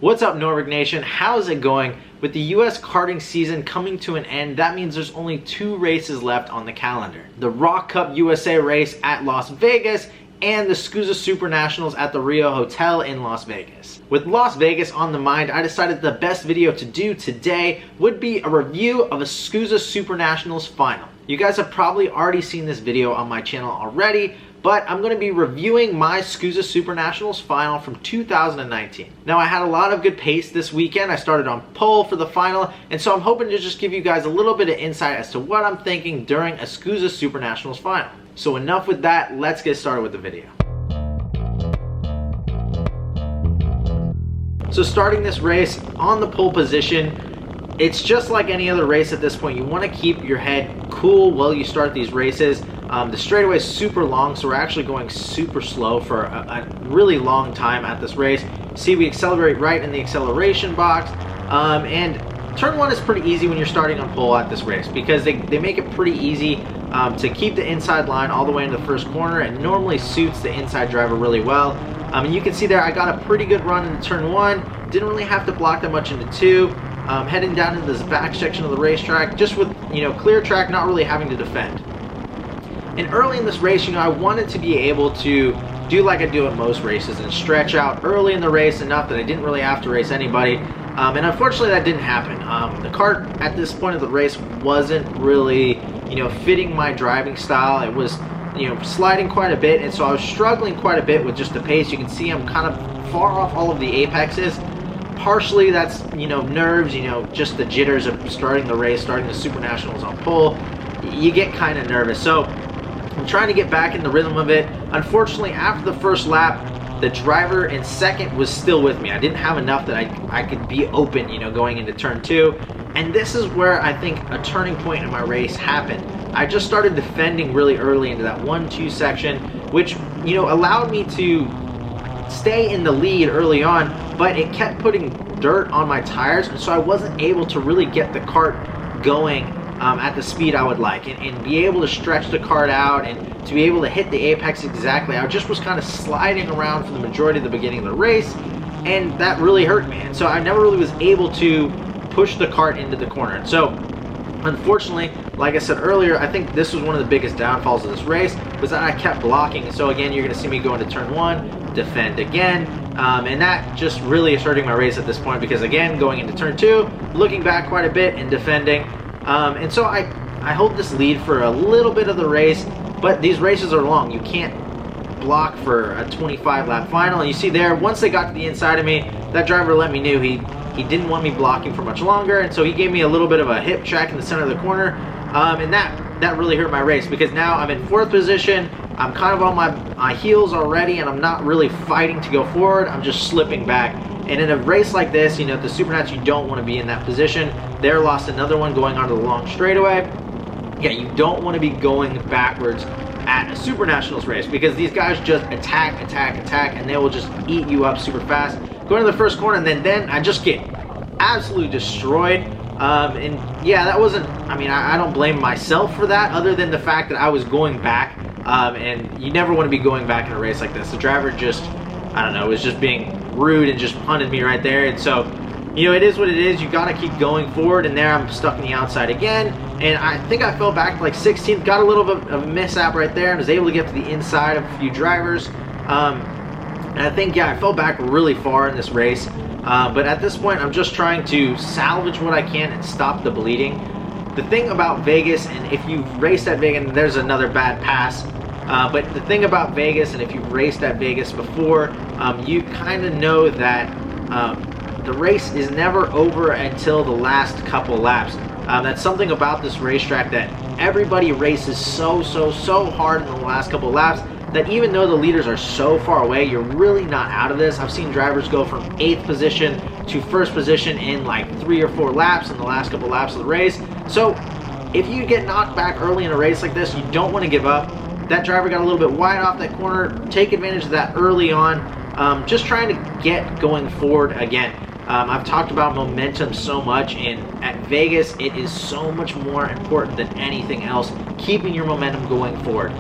What's up, Norvig Nation? How's it going? With the US karting season coming to an end, that means there's only 2 races left on the calendar. The Rock Cup USA race at Las Vegas and the SKUSA Supernationals at the Rio Hotel in Las Vegas. With Las Vegas on the mind, I decided the best video to do today would be a review of a SKUSA Supernationals final. You guys have probably already seen this video on my channel already, but I'm going to be reviewing my SKUSA Supernationals final from 2019. Now, I had a lot of good pace this weekend. I started on pole for the final, and so I'm hoping to just give you guys a little bit of insight as to what I'm thinking during a SKUSA Supernationals final. So enough with that, let's get started with the video. So starting this race on the pole position, it's just like any other race at this point. You want to keep your head cool while you start these races. The straightaway is super long, so we're actually going super slow for a really long time at this race. See, we accelerate right in the acceleration box, and turn 1 is pretty easy when you're starting on pole at this race because they make it pretty easy to keep the inside line all the way into the first corner. It normally suits the inside driver really well. And you can see there I got a pretty good run into turn 1, didn't really have to block that much into 2. Heading down into this back section of the racetrack, just with, clear track, not really having to defend. And early in this race, I wanted to be able to do like I do at most races and stretch out early in the race enough that I didn't really have to race anybody. And unfortunately, that didn't happen. The kart at this point of the race wasn't really, fitting my driving style. It was, sliding quite a bit, and so I was struggling quite a bit with just the pace. You can see I'm kind of far off all of the apexes. Partially that's, nerves, just the jitters of starting the race, starting the Supernationals on pole. You get kind of nervous. So I'm trying to get back in the rhythm of it. Unfortunately, after the first lap, the driver in second was still with me. I didn't have enough that I could be open, going into turn 2. And this is where I think a turning point in my race happened. I just started defending really early into that 1-2 section, which, allowed me to stay in the lead early on, but it kept putting dirt on my tires, and so I wasn't able to really get the kart going at the speed I would like, and be able to stretch the kart out and to be able to hit the apex exactly. I just was kind of sliding around for the majority of the beginning of the race, and that really hurt me. And so I never really was able to push the kart into the corner. And so unfortunately, like I said earlier, I think this was one of the biggest downfalls of this race, was that I kept blocking. And so again, you're going to see me go into turn 1, defend again, and that just really is hurting my race at this point because, again, going into turn 2, looking back quite a bit and defending. And so I hold this lead for a little bit of the race, but these races are long. You can't block for a 25-lap final. And you see there, once they got to the inside of me, that driver let me know he didn't want me blocking for much longer, and so he gave me a little bit of a hip check in the center of the corner, and that really hurt my race because now I'm in 4th position. I'm kind of on my heels already, and I'm not really fighting to go forward. I'm just slipping back. And in a race like this, the Supernationals, you don't want to be in that position. There, lost another one going onto the long straightaway. Yeah, you don't want to be going backwards at a Supernationals race because these guys just attack, and they will just eat you up super fast. Going to the first corner, and then I just get absolutely destroyed. And yeah, that wasn't, I don't blame myself for that, other than the fact that I was going back. And you never want to be going back in a race like this. The driver just, was just being rude and just punted me right there. And so, it is what it is. You got to keep going forward. And there I'm stuck in the outside again. And I think I fell back to like 16th, got a little bit of a mishap right there, and was able to get to the inside of a few drivers. And I think, yeah, I fell back really far in this race. But at this point, I'm just trying to salvage what I can and stop the bleeding. The thing about Vegas, and if you've raced at Vegas, and there's another bad pass, but the thing about Vegas, and if you've raced at Vegas before, you kind of know that the race is never over until the last couple laps. That's something about this racetrack, that everybody races so hard in the last couple laps that even though the leaders are so far away, you're really not out of this. I've seen drivers go from 8th position to 1st position in like 3 or 4 laps in the last couple laps of the race. So if you get knocked back early in a race like this, you don't want to give up. That driver got a little bit wide off that corner. Take advantage of that early on. Just trying to get going forward again. I've talked about momentum so much, and at Vegas, it is so much more important than anything else, keeping your momentum going forward.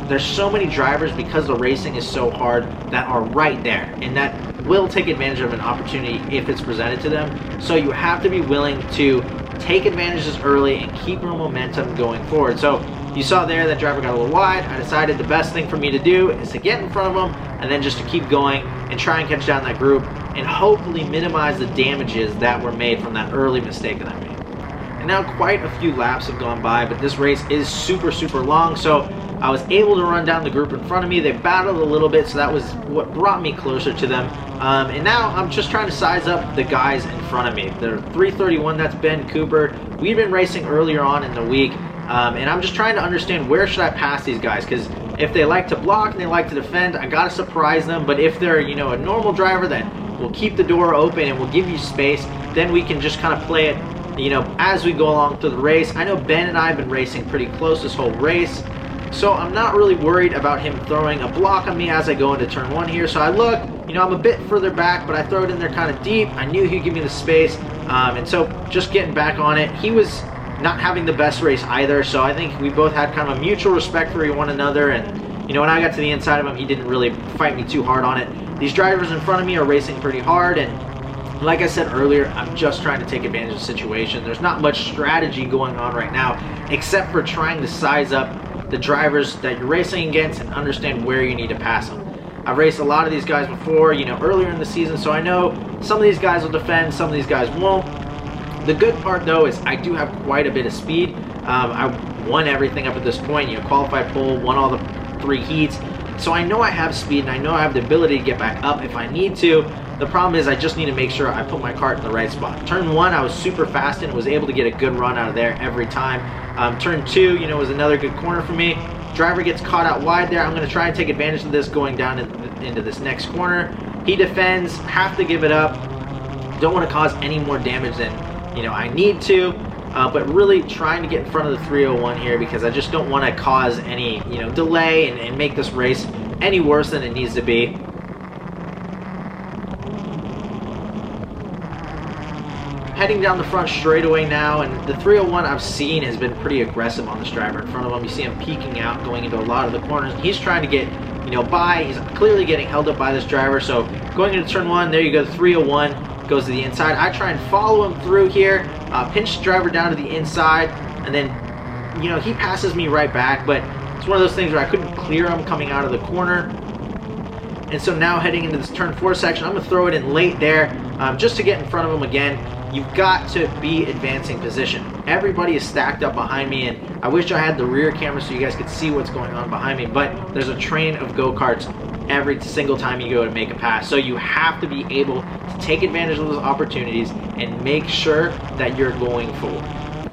there's so many drivers, because the racing is so hard, that are right there and that will take advantage of an opportunity if it's presented to them. So you have to be willing to take advantages early and keep your momentum going forward. So you saw there that driver got a little wide. I decided the best thing for me to do is to get in front of him and then just to keep going and try and catch down that group and hopefully minimize the damages that were made from that early mistake that I made. And now quite a few laps have gone by, but this race is super long, so I was able to run down the group in front of me. They battled a little bit, so that was what brought me closer to them. And now I'm just trying to size up the guys in front of me. The 331, that's Ben Cooper. We've been racing earlier on in the week, and I'm just trying to understand where should I pass these guys, because if they like to block and they like to defend, I gotta surprise them. But if they're, you know, a normal driver that will keep the door open and will give you space, then we can just kind of play it, you know, as we go along through the race. I know Ben and I have been racing pretty close this whole race, so I'm not really worried about him throwing a block on me as I go into turn one here. So I look, you know, I'm a bit further back, but I throw it in there kind of deep. I knew he'd give me the space, and so just getting back on it. He was not having the best race either, so I think we both had kind of a mutual respect for one another. And you know, when I got to the inside of him, he didn't really fight me too hard on it. These drivers in front of me are racing pretty hard, and like I said earlier, I'm just trying to take advantage of the situation. There's not much strategy going on right now, except for trying to size up the drivers that you're racing against and understand where you need to pass them. I've raced a lot of these guys before, you know, earlier in the season, so I know some of these guys will defend, some of these guys won't. The good part though is I do have quite a bit of speed. I won everything up at this point, you know, qualified pole, won all the 3 heats. So I know I have speed and I know I have the ability to get back up if I need to. The problem is I just need to make sure I put my cart in the right spot. Turn 1, I was super fast and was able to get a good run out of there every time. Turn 2, you know, was another good corner for me. Driver gets caught out wide there. I'm going to try and take advantage of this going down into this next corner. He defends, have to give it up. Don't want to cause any more damage than, you know, I need to. But really trying to get in front of the 301 here, because I just don't want to cause any, you know, delay and make this race any worse than it needs to be. Heading down the front straightaway now, and the 301 I've seen has been pretty aggressive on this driver in front of him. You see him peeking out, going into a lot of the corners. He's trying to get, you know, by. He's clearly getting held up by this driver. So going into turn 1, there you go, the 301 goes to the inside. I try and follow him through here, pinch the driver down to the inside, and then, you know, he passes me right back, but it's one of those things where I couldn't clear him coming out of the corner. And so now heading into this turn 4 section, I'm going to throw it in late there, just to get in front of him again. You've got to be advancing position. Everybody is stacked up behind me, and I wish I had the rear camera so you guys could see what's going on behind me, but there's a train of go-karts every single time you go to make a pass. So you have to be able to take advantage of those opportunities and make sure that you're going forward.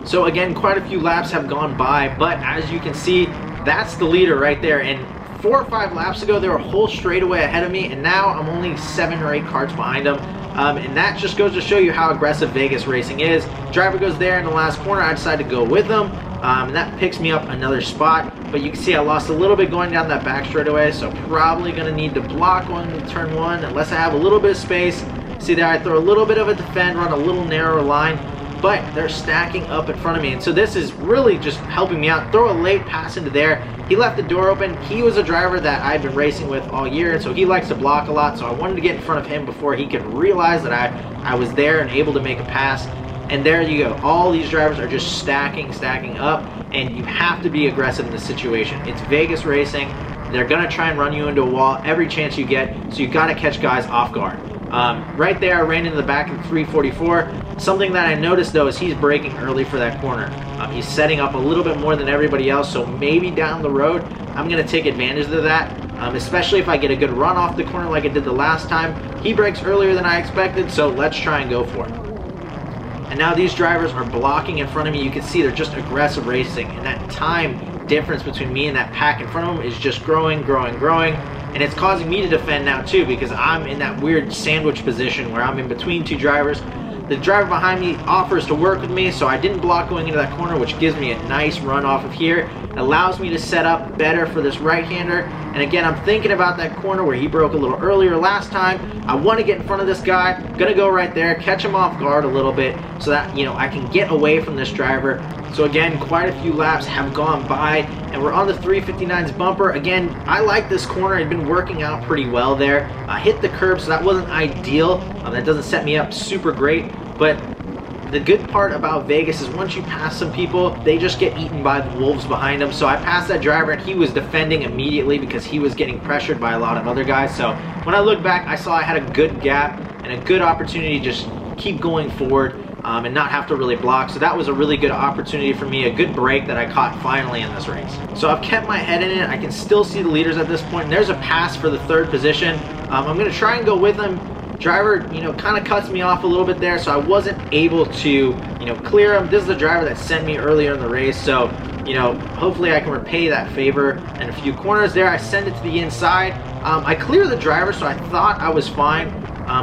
So again, quite a few laps have gone by, but as you can see, that's the leader right there. And 4 or 5 laps ago, they were a whole straightaway ahead of me, and now I'm only 7 or 8 karts behind them. And that just goes to show you how aggressive Vegas racing is. Driver goes there in the last corner. I decided to go with them, and that picks me up another spot. But you can see I lost a little bit going down that back straightaway, so probably going to need to block on turn 1 unless I have a little bit of space. See there, I throw a little bit of a defend, run a little narrower line, but they're stacking up in front of me. And so this is really just helping me out. Throw a late pass into there. He left the door open. He was a driver that I've been racing with all year, and so he likes to block a lot. So I wanted to get in front of him before he could realize that I was there and able to make a pass. And there you go. All these drivers are just stacking up, and you have to be aggressive in this situation. It's Vegas racing. They're going to try and run you into a wall every chance you get, so you got to catch guys off guard. Right there, I ran into the back of the 344. Something that I noticed though is he's braking early for that corner. He's setting up a little bit more than everybody else, so maybe down the road I'm going to take advantage of that, especially if I get a good run off the corner like I did the last time. He brakes earlier than I expected, so let's try and go for it. And now these drivers are blocking in front of me. You can see they're just aggressive racing, and that time difference between me and that pack in front of them is just growing. And it's causing me to defend now too, because I'm in that weird sandwich position where I'm in between 2 drivers. The driver behind me offers to work with me, so I didn't block going into that corner, which gives me a nice run off of here. allows me to set up better for this right-hander. And again, I'm thinking about that corner where he broke a little earlier last time. I want to get in front of this guy. Gonna go right there, catch him off guard a little bit so that, you know, I can get away from this driver. So again, quite a few laps have gone by, and we're on the 359's bumper. Again, I like this corner. I've been working out pretty well there. I hit the curb, so that wasn't ideal. That doesn't set me up super great, but the good part about Vegas is once you pass some people, they just get eaten by the wolves behind them. So I passed that driver and he was defending immediately because he was getting pressured by a lot of other guys. So when I look back, I saw I had a good gap and a good opportunity to just keep going forward and not have to really block. So that was a really good opportunity for me, a good break that I caught finally in this race. So I've kept my head in it. I can still see the leaders at this point. And there's a pass for the third position. I'm going to try and go with him. Driver, you know, kind of cuts me off a little bit there, so I wasn't able to, you know, clear him. This is the driver that sent me earlier in the race, so, you know, hopefully I can repay that favor. And a few corners there, I send it to the inside. I clear the driver, so I thought I was fine,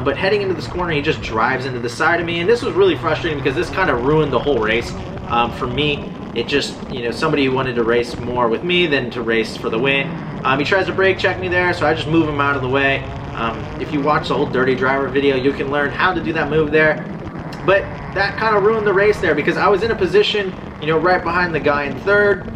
but heading into this corner, he just drives into the side of me, and this was really frustrating because this kind of ruined the whole race for me. It just, you know, somebody wanted to race more with me than to race for the win. He tries to brake check me there, so I just move him out of the way. If you watch the whole Dirty Driver video, you can learn how to do that move there. But that kind of ruined the race there because I was in a position, you know, right behind the guy in third.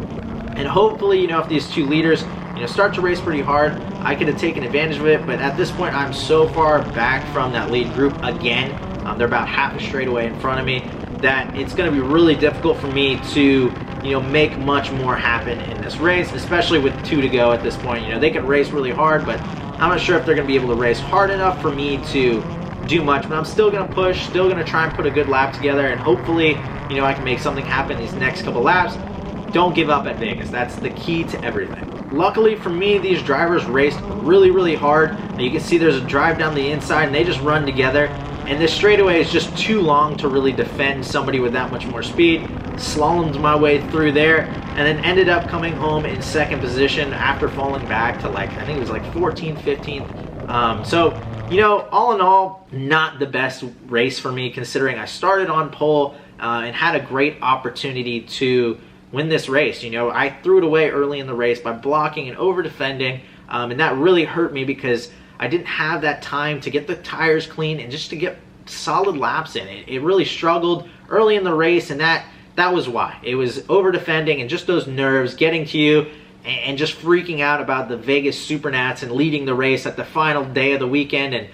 And hopefully, you know, if these two leaders, you know, start to race pretty hard, I could have taken advantage of it. But at this point, I'm so far back from that lead group again. They're about half a straightaway in front of me that it's going to be really difficult for me to, you know, make much more happen in this race, especially with 2 to go at this point. You know, they can race really hard, but I'm not sure if they're going to be able to race hard enough for me to do much. But I'm still going to push, still going to try and put a good lap together, and hopefully, you know, I can make something happen these next couple laps. Don't give up at Vegas. That's the key to everything. Luckily for me, these drivers raced really, really hard. You can see there's a drive down the inside, and they just run together. And this straightaway is just too long to really defend somebody with that much more speed. Slalomed my way through there, and then ended up coming home in second position after falling back to, like, I think it was like 14th, 15th. So, you know, all in all, not the best race for me considering I started on pole and had a great opportunity to win this race. You know, I threw it away early in the race by blocking and over defending, and that really hurt me because I didn't have that time to get the tires clean and just to get solid laps in. It really struggled early in the race, and that was why. It was over defending and just those nerves getting to you and just freaking out about the Vegas Supernats and leading the race at the final day of the weekend. And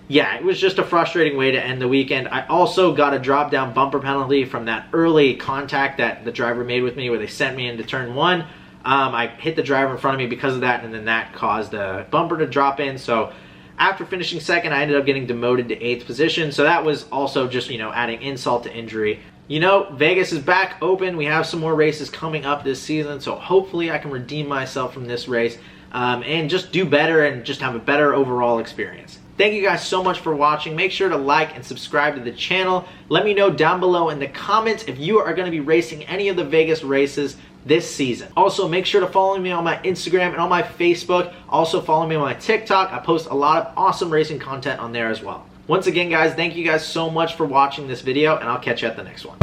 yeah, it was just a frustrating way to end the weekend. I also got a drop down bumper penalty from that early contact that the driver made with me where they sent me into turn 1. I hit the driver in front of me because of that, and then that caused the bumper to drop in. So after finishing second, I ended up getting demoted to 8th position. So that was also just, you know, adding insult to injury. You know, Vegas is back open. We have some more races coming up this season, so hopefully I can redeem myself from this race and just do better and just have a better overall experience. Thank you guys so much for watching. Make sure to like and subscribe to the channel. Let me know down below in the comments if you are going to be racing any of the Vegas races this season. Also, make sure to follow me on my Instagram and on my Facebook. Also, follow me on my TikTok. I post a lot of awesome racing content on there as well. Once again, guys, thank you guys so much for watching this video, and I'll catch you at the next one.